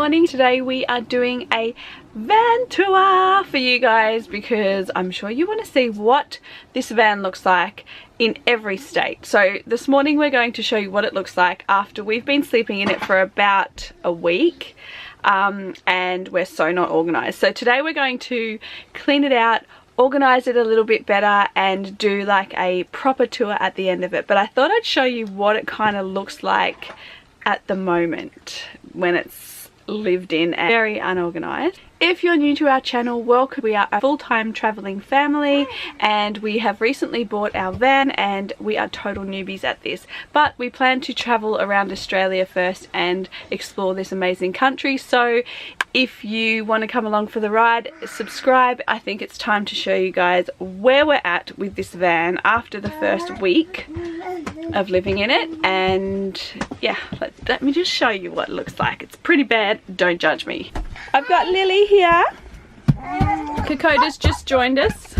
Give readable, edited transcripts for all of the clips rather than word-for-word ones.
morning. Today we are doing a van tour for you guys because I'm sure you want to see what this van looks like in every state. So this morning we're going to show you what it looks like after we've been sleeping in it for about a week. And we're so not organized. So today we're going to clean it out, organize it a little bit better, and do like a proper tour at the end of it. But I thought I'd show you what it kind of looks like at the moment when it's lived in and very unorganized. If you're new to our channel, welcome. We are a full-time traveling family and we have recently bought our van and we are total newbies at this, but we plan to travel around Australia first and explore this amazing country. So if you want to come along for the ride, subscribe. I think it's time to show you guys where we're at with this van after the first week of living in it. And yeah, let me just show you what it looks like. It's pretty bad, don't judge me. I've got Lily here. Kokoda's just joined us.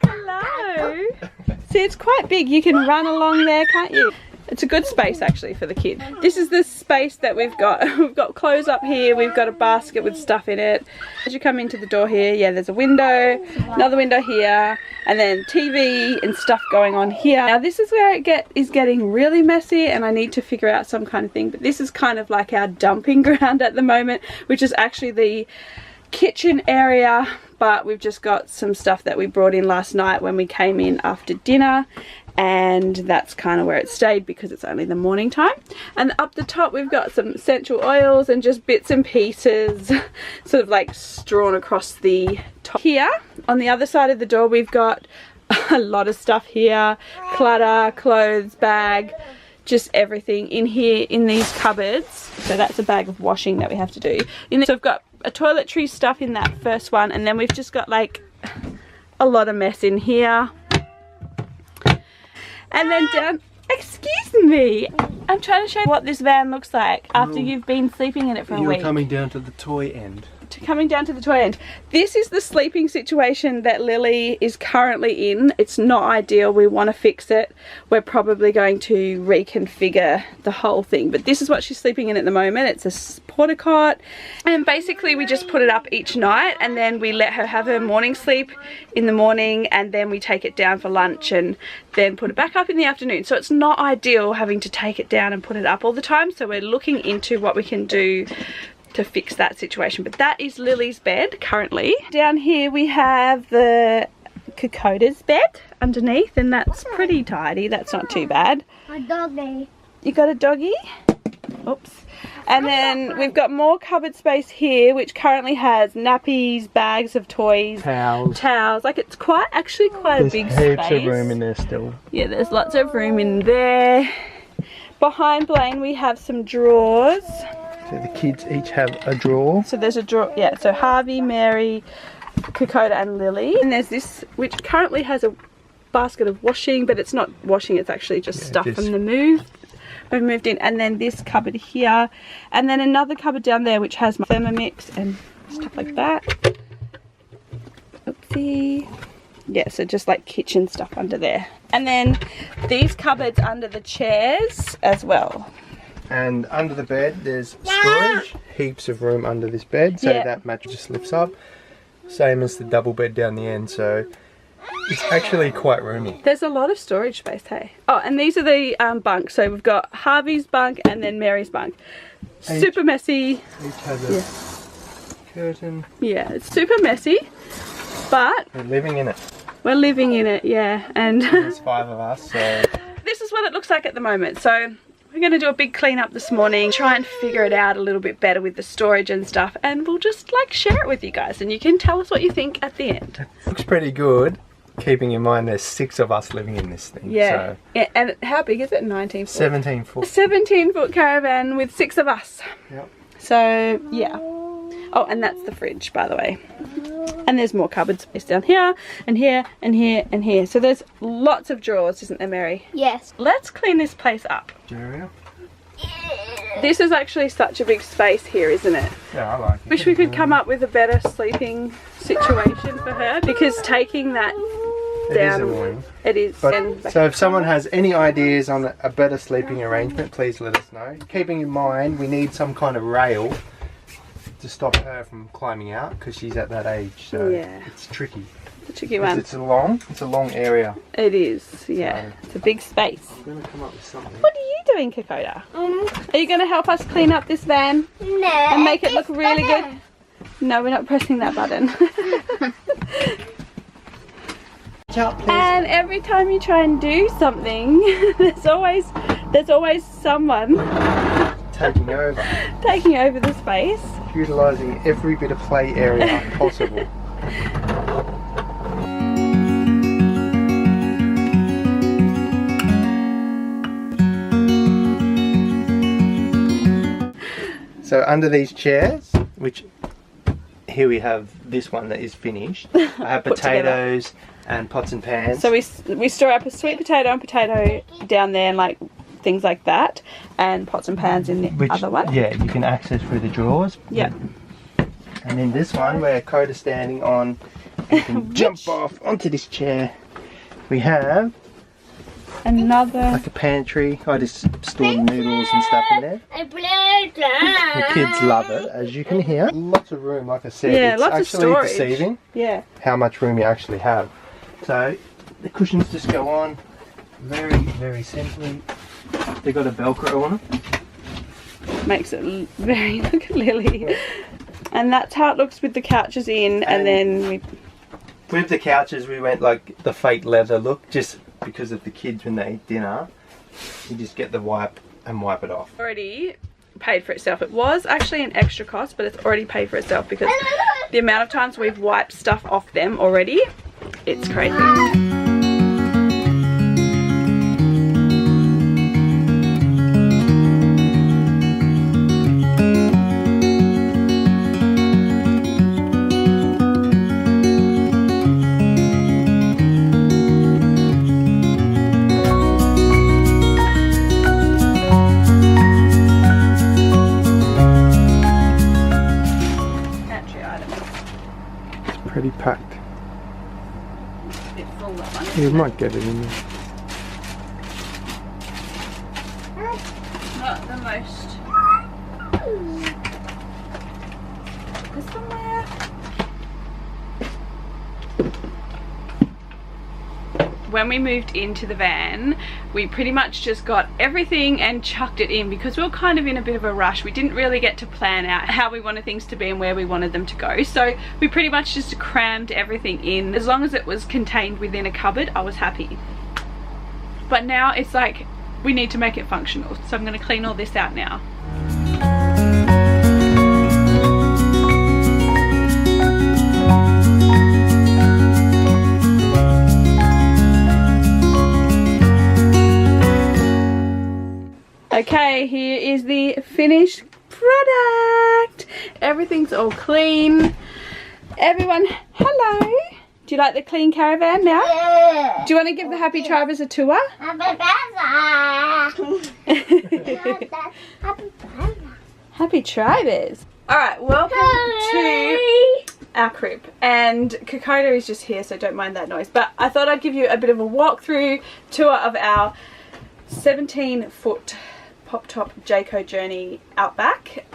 Hello. See, it's quite big. You can run along there, can't you? It's a good space actually for the kid. This is the space that we've got. We've got clothes up here. We've got a basket with stuff in it. As you come into the door here, yeah, there's a window, another window here, and then TV and stuff going on here. Now this is where it is getting really messy and I need to figure out some kind of thing. But this is kind of like our dumping ground at the moment, which is actually the kitchen area. But we've just got some stuff that we brought in last night when we came in after dinner. And that's kind of where it stayed because it's only the morning time. And up the top we've got some essential oils and just bits and pieces sort of like strewn across the top. Here on the other side of the door we've got a lot of stuff here, clutter, clothes, bag, just everything in here in these cupboards. So that's a bag of washing that we have to do. So I've got a toiletry stuff in that first one, and then we've just got like a lot of mess in here. And then down, excuse me, I'm trying to show you what this van looks like after you've been sleeping in it for a week. You're coming down to the toy end. Coming down to the toy end. This is the sleeping situation that Lily is currently in. It's not ideal. We want to fix it. We're probably going to reconfigure the whole thing, but this is what she's sleeping in at the moment. It's a porta cot, and basically we just put it up each night and then we let her have her morning sleep in the morning, and then we take it down for lunch and then put it back up in the afternoon. So it's not ideal having to take it down and put it up all the time. So we're looking into what we can do to fix that situation. But that is Lily's bed currently. Down here we have the Kokoda's bed underneath, and that's pretty tidy. That's not too bad. A doggy. You got a doggy? Oops. And then we've got more cupboard space here, which currently has nappies, bags of toys, towels. Like it's actually quite a big space. There's heaps of room in there still. Yeah, there's lots of room in there. Behind Blaine we have some drawers. So the kids each have a drawer. So there's a drawer, yeah, so Harvey, Mary, Kokoda and Lily. And there's this, which currently has a basket of washing, but it's not washing, it's actually just stuff from the move. We've moved in. And then this cupboard here. And then another cupboard down there which has my Thermomix and stuff like that. Oopsie. Yeah, so just like kitchen stuff under there. And then these cupboards under the chairs as well. And under the bed there's storage, heaps of room under this bed, so that mattress just lifts up. Same as the double bed down the end, so it's actually quite roomy. There's a lot of storage space, hey? Oh, and these are the bunks. So we've got Harvey's bunk and then Mary's bunk. Super messy. Each has a curtain. Yeah, it's super messy, but we're living in it. We're living in it, yeah. And there's 5 of us, so this is what it looks like at the moment. So we're going to do a big clean up this morning, try and figure it out a little bit better with the storage and stuff, and we'll just like share it with you guys and you can tell us what you think at the end. It looks pretty good, keeping in mind there's 6 of us living in this thing. Yeah, so. Yeah, and how big is it? 19 foot? 17 foot. A 17-foot caravan with 6 of us. Yep. So yeah. Oh, and that's the fridge, by the way. And there's more cupboard space down here and here and here and here. So there's lots of drawers, isn't there, Mary? Yes. Let's clean this place up. Area. This is actually such a big space here, isn't it? Yeah, I like it. Wish we could come up with a better sleeping situation for her, because taking that down. It is annoying. It is. But, so if someone has any ideas on a better sleeping arrangement, please let us know. Keeping in mind, we need some kind of rail to stop her from climbing out because she's at that age. So yeah, it's tricky. It's a tricky one. It's a long area. It is. Yeah, so it's a big space. I'm gonna come up with something. What are you doing, Kokoda? Are you going to help us clean up this van? No. And make it look really good? No, we're not pressing that button. And every time you try and do something, there's always someone taking over the space. Utilising every bit of play area possible. So under these chairs, which here we have this one that is finished. I have potatoes and pots and pans. So we store up a sweet potato and potato down there, and like things like that, and pots and pans in the other one. Yeah, you can access through the drawers. Yeah. And then this one where Coda's standing on, you can jump off onto this chair. We have another, like a pantry. I just store noodles and stuff in there. The kids love it, as you can hear. Lots of room, like I said. Yeah, it's lots of actually storage. Deceiving. Yeah. How much room you actually have. So the cushions just go on very, very simply. They got a Velcro on them. Makes it very, look at Lily. And that's how it looks with the couches in, and then with the couches we went like the fake leather look, just because of the kids when they eat dinner. You just get the wipe and wipe it off. Already paid for itself. It was actually an extra cost, but it's already paid for itself because the amount of times we've wiped stuff off them already, it's crazy. Pretty packed. It's a bit full, that one. You might get it in there. Not the most. There's somewhere. When we moved into the van, we pretty much just got everything and chucked it in because we were kind of in a bit of a rush. We didn't really get to plan out how we wanted things to be and where we wanted them to go. So we pretty much just crammed everything in. As long as it was contained within a cupboard, I was happy. But now it's like, we need to make it functional. So I'm going to clean all this out now. Okay, here is the finished product. Everything's all clean. Everyone, hello. Do you like the clean caravan now? Yeah. Do you want to give the Happy Tribers a tour? Happy Tribers. Alright, welcome to our crib. And Kokoda is just here, so don't mind that noise. But I thought I'd give you a bit of a walkthrough tour of our 17-foot pop-top Jayco journey out back.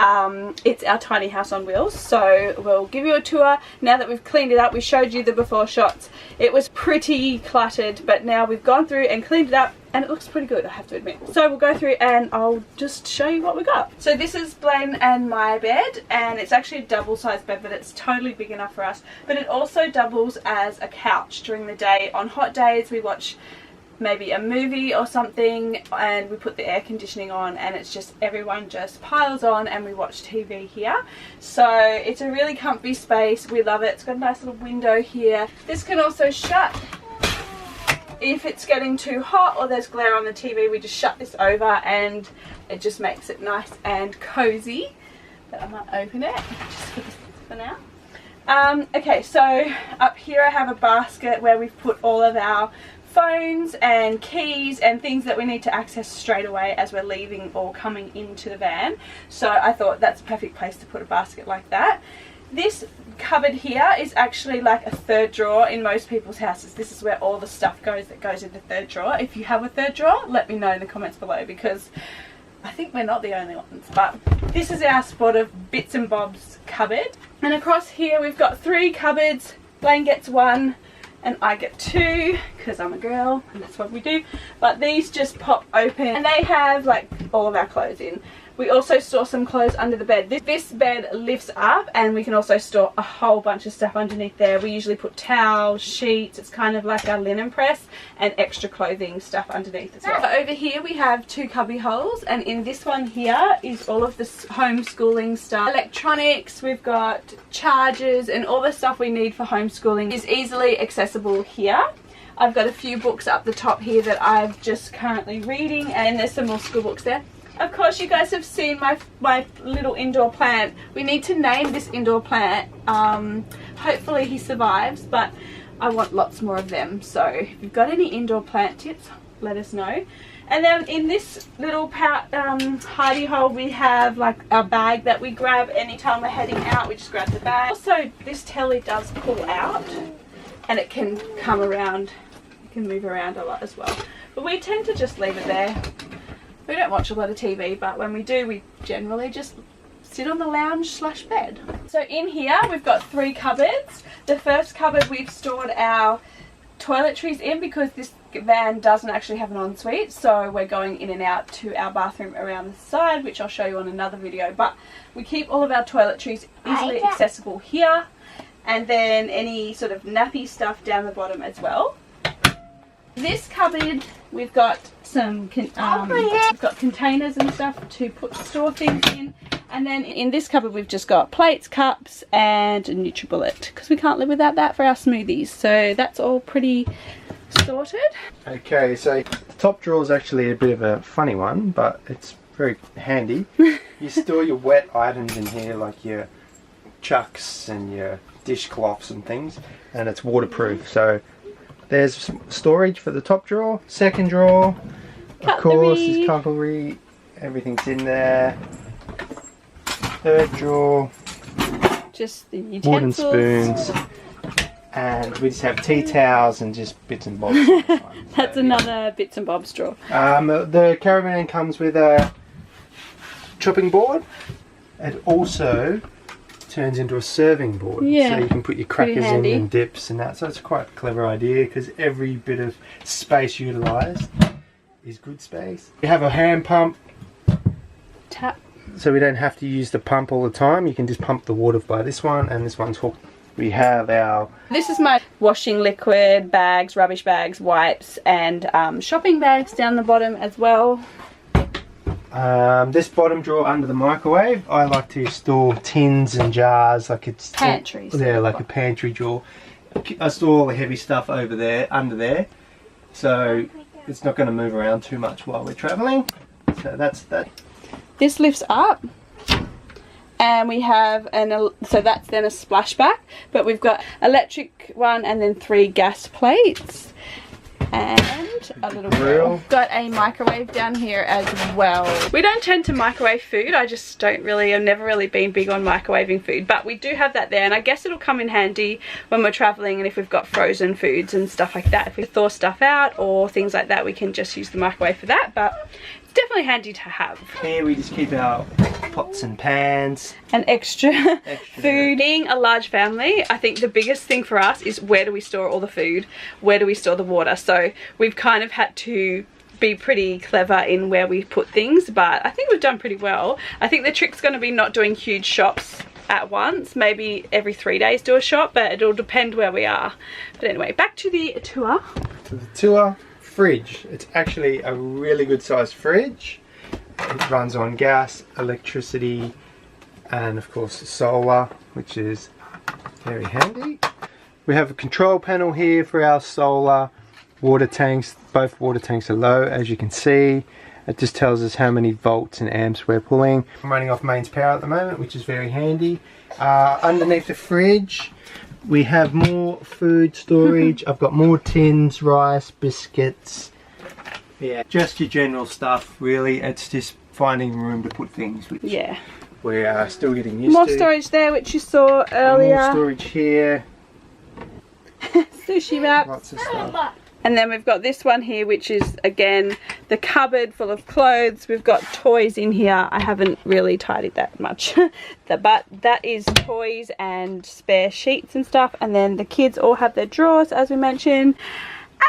It's our tiny house on wheels, so we'll give you a tour now that we've cleaned it up. We showed you the before shots. It was pretty cluttered, but now we've gone through and cleaned it up and it looks pretty good, I have to admit. So we'll go through and I'll just show you what we got. So this is Blaine and my bed, and it's actually a double-sized bed, but it's totally big enough for us. But it also doubles as a couch during the day. On hot days we watch maybe a movie or something and we put the air conditioning on and it's just everyone just piles on and we watch TV here. So it's a really comfy space. We love it. It's got a nice little window here. This can also shut if it's getting too hot or there's glare on the TV. We just shut this over and it just makes it nice and cozy. But I might open it just for now. Okay, so up here I have a basket where we've put all of our phones and keys and things that we need to access straight away as we're leaving or coming into the van. So I thought that's a perfect place to put a basket like that. This cupboard here is actually like a third drawer in most people's houses. This is where all the stuff goes that goes in the third drawer. If you have a third drawer, let me know in the comments below, because I think we're not the only ones. But this is our spot of bits and bobs cupboard. And across here we've got 3 cupboards. Blaine gets 1 and I get 2 because I'm a girl and that's what we do. But these just pop open and they have like all of our clothes in. We also store some clothes under the bed. This bed lifts up and we can also store a whole bunch of stuff underneath there. We usually put towels, sheets, it's kind of like our linen press, and extra clothing stuff underneath as well. So over here we have 2 cubby holes, and in this one here is all of the homeschooling stuff. Electronics, we've got chargers and all the stuff we need for homeschooling is easily accessible here. I've got a few books up the top here that I'm just currently reading, and there's some more school books there. Of course, you guys have seen my little indoor plant. We need to name this indoor plant. Hopefully he survives, but I want lots more of them. So if you've got any indoor plant tips, let us know. And then in this little hidey hole, we have like a bag that we grab anytime we're heading out. We just grab the bag. Also, this telly does pull out and it can come around. It can move around a lot as well. But we tend to just leave it there. We don't watch a lot of TV, but when we do, we generally just sit on the lounge / bed. So in here, we've got 3 cupboards. The first cupboard we've stored our toiletries in because this van doesn't actually have an ensuite. So we're going in and out to our bathroom around the side, which I'll show you on another video. But we keep all of our toiletries easily accessible here. And then any sort of nappy stuff down the bottom as well. This cupboard, we've got some we've got containers and stuff to store things in, and then in this cupboard we've just got plates, cups, and a NutriBullet because we can't live without that for our smoothies. So that's all pretty sorted. Okay, so the top drawer is actually a bit of a funny one, but it's very handy. You store your wet items in here, like your chucks and your dishcloths and things, and it's waterproof. So there's storage for the top drawer. Second drawer, of course, is cutlery. Everything's in there. Third drawer, just the utensils. Wooden spoons. And we just have tea towels and just bits and bobs. That's another bits and bobs drawer. The caravan comes with a chopping board. It also turns into a serving board, yeah, so you can put your crackers in and dips and that. So it's quite a clever idea because every bit of space utilised is good space. We have a hand pump, tap, so we don't have to use the pump all the time. You can just pump the water by this one, and this one's hooked. We have our... This is my washing liquid, bags, rubbish bags, wipes, and shopping bags down the bottom as well. This bottom drawer under the microwave, I like to store tins and jars, like it's pantry. Yeah, like a pantry drawer. I store all the heavy stuff over there, under there, so it's not going to move around too much while we're travelling. So that's that. This lifts up, and we have so that's then a splashback, but we've got electric one and then 3 gas plates. And a little grill. Got a microwave down here as well. We don't tend to microwave food. I just don't really, I've never really been big on microwaving food, but we do have that there, and I guess it'll come in handy when we're traveling and if we've got frozen foods and stuff like that. If we thaw stuff out or things like that, we can just use the microwave for that, but it's definitely handy to have. Here we just keep our pots and pans and extra food. Being a large family, I think the biggest thing for us is where do we store all the food, where do we store the water. So we've kind of had to be pretty clever in where we put things, but I think we've done pretty well. I think the trick's going to be not doing huge shops at once, maybe every 3 days do a shop, but it'll depend where we are. But anyway, back to the tour. To the tour. Fridge. It's actually a really good sized fridge. It runs on gas, electricity, and of course solar, which is very handy. We have a control panel here for our solar. Water tanks, both water tanks are low, as you can see. It just tells us how many volts and amps we're pulling. I'm running off mains power at the moment, which is very handy. Underneath the fridge we have more food storage. I've got more tins, rice, biscuits. Yeah, just your general stuff really. It's just finding room to put things. Which, yeah. we are still getting used More to. storage there, which you saw earlier. More storage here. Sushi wrap. Lots of stuff. And then we've got this one here, which is, again, the cupboard full of clothes. We've got toys in here. I haven't really tidied that much. But that is toys and spare sheets and stuff. And then the kids all have their drawers, as we mentioned.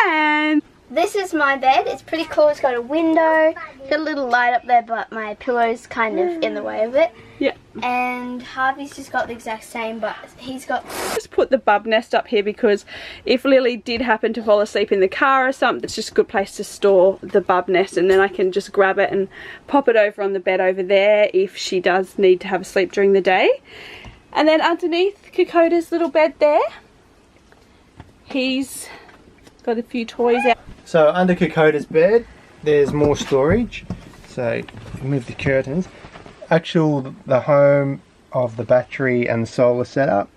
And this is my bed. It's pretty cool. It's got a window. Got a little light up there, but my pillow's kind of in the way of it. yeah. And Harvey's just got the exact same, but he's got... Just put the bub nest up here because if Lily did happen to fall asleep in the car or something, it's just a good place to store the bub nest, and then I can just grab it and pop it over on the bed over there if she does need to have a sleep during the day. And then underneath Kokoda's little bed there, he's got a few toys out. So under Kokoda's bed, there's more storage. So move the curtains. The home of the battery and the solar setup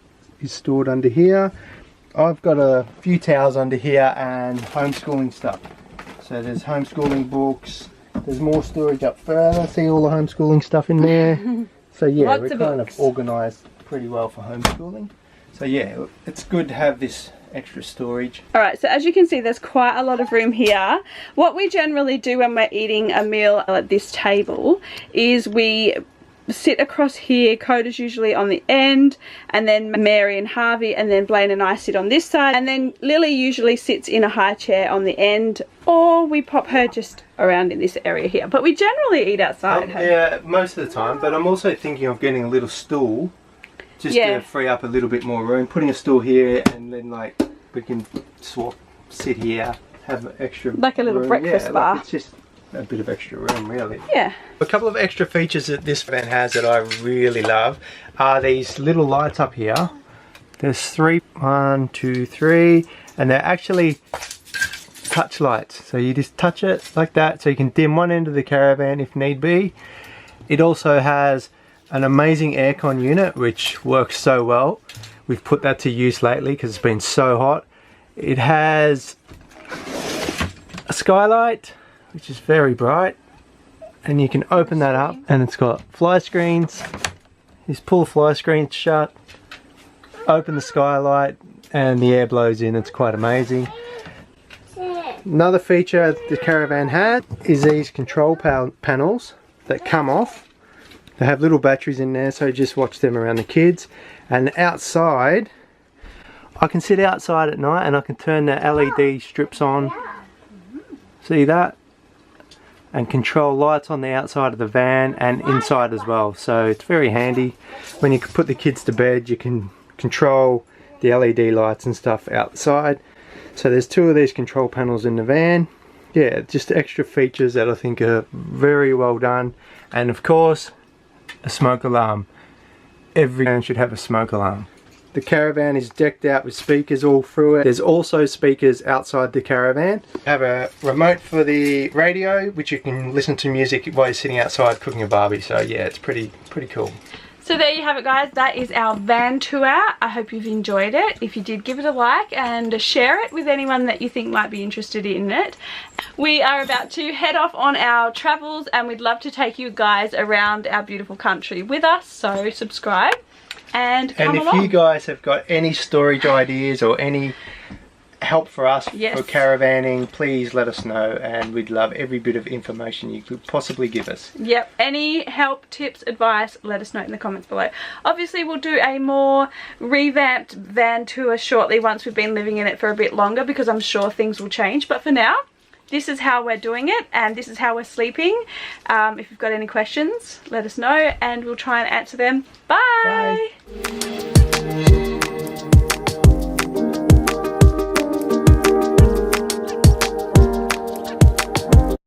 is stored under here. I've got a few towels under here and homeschooling stuff. So there's homeschooling books. There's more storage up further. See all the homeschooling stuff in there. So yeah, Lots we're of kind books. of organised pretty well for homeschooling. So yeah, it's good to have this extra storage. Alright, so as you can see, there's quite a lot of room here. What we generally do when we're eating a meal at this table is we sit across here. Coda's usually on the end, and then Mary and Harvey, and then Blaine and I sit on this side, and then Lily usually sits in a high chair on the end, or we pop her just around in this area here. But we generally eat outside. Yeah, most of the time, but I'm also thinking of getting a little stool just to free up a little bit more room. Putting a stool here, and then like we can sit here, have extra Like a little room. breakfast bar. Like it's just a bit of extra room, really. Yeah. A couple of extra features that this van has that I really love are these little lights up here. There's 1, 2, 3, and they're actually touch lights. So you just touch it like that, so you can dim one end of the caravan if need be. It also has an amazing aircon unit which works so well. We've put that to use lately because it's been so hot. It has a skylight which is very bright, and you can open that up and it's got fly screens. Just pull the fly screen shut, open the skylight, and the air blows in. It's quite amazing. Another feature the caravan had is these control panels that come off. They have little batteries in there, so just watch them around the kids. And outside, I can sit outside at night and I can turn the LED strips on. See that? And control lights on the outside of the van and inside as well. So it's very handy. When you put the kids to bed, you can control the LED lights and stuff outside. So there's 2 of these control panels in the van. Yeah, just extra features that I think are very well done. And of course, a smoke alarm. Every van should have a smoke alarm. The caravan is decked out with speakers all through it. There's also speakers outside the caravan. Have a remote for the radio, which you can listen to music while you're sitting outside cooking a barbie. So yeah, it's pretty cool. So there you have it, guys. That is our van tour. I hope you've enjoyed it. If you did, give it a like and share it with anyone that you think might be interested in it. We are about to head off on our travels, and we'd love to take you guys around our beautiful country with us. So subscribe and come along. And if you guys have got any storage ideas or any help for us for caravanning, please let us know, and we'd love every bit of information you could possibly give us. Yep, any help, tips, advice, let us know in the comments below. Obviously we'll do a more revamped van tour shortly once we've been living in it for a bit longer, because I'm sure things will change. But for now, this is how we're doing it, and this is how we're sleeping. If you've got any questions, let us know and we'll try and answer them. Bye. Bye.